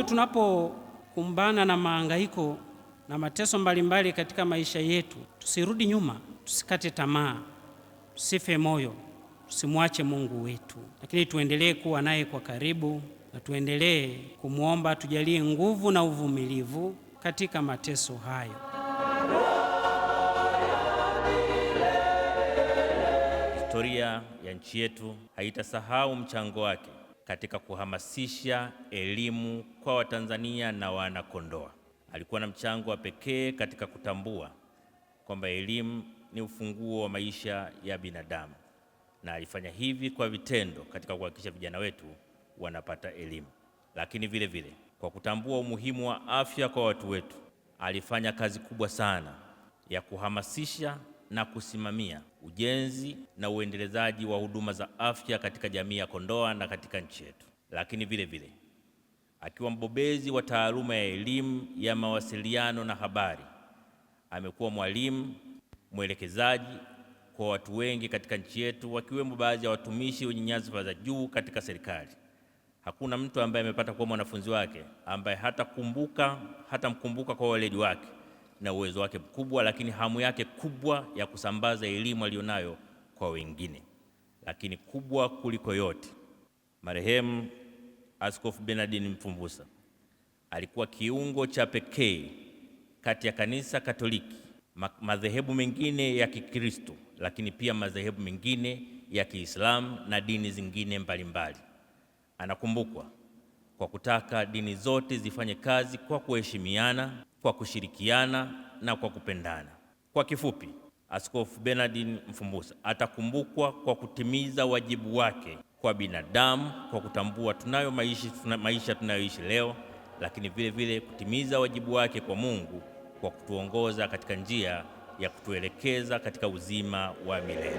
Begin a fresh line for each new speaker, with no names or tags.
tunapokumbana na mahangaiko na mateso mbalimbali katika maisha yetu, tusirudi nyuma, tusikate tamaa, tusife moyo, tusimwache Mungu wetu, lakini tuendelee kuwa naye kwa karibu na tuendelee kumwomba tujalie nguvu na uvumilivu katika mateso hayo.
Historia ya nchi yetu haitasahau mchango wake katika kuhamasisha elimu kwa Watanzania na Wanakondoa. Alikuwa na mchango wa pekee katika kutambua kwamba elimu ni ufunguo wa maisha ya binadamu, na alifanya hivi kwa vitendo katika kuhakikisha vijana wetu wanapata elimu. Lakini vile vile kwa kutambua umuhimu wa afya kwa watu wetu, alifanya kazi kubwa sana ya kuhamasisha na kusimamia ujenzi na uendelezaji wa huduma za afya katika jamii ya Kondoa na katika nchi yetu. Lakini vile vile akiwa mbobezi wa taaluma ya elimu ya mawasiliano na habari, amekuwa mwalimu mwelekezaji kwa watu wengi katika nchi yetu, wakiwemo baadhi ya watumishi wenye nyadhifa za juu katika serikali. Hakuna mtu ambaye amepata kuwa mwanafunzi wake ambaye hatamkumbuka kwa weledi wake na uwezo wake mkubwa, lakini hamu yake kubwa ya kusambaza elimu aliyonayo kwa wengine. Lakini kubwa kuliko yote, marehemu Askofu Bernardin Mfumbusa alikuwa kiungo cha pekee kati ya Kanisa Katoliki, madhehebu mengine ya Kikristo, lakini pia madhehebu mengine ya Kiislamu na dini zingine mbalimbali. Anakumbukwa kwa kutaka dini zote zifanye kazi kwa kuheshimiana, kwa kushirikiana na kwa kupendana. Kwa kifupi, Askofu Bernardin Mfumbusa atakumbukwa kwa kutimiza wajibu wake kwa binadamu, kwa kutambua tunayo maisha tunayoishi leo, lakini vile vile kutimiza wajibu wake kwa Mungu kwa kutuongoza katika njia ya kutuelekeza katika uzima wa milele.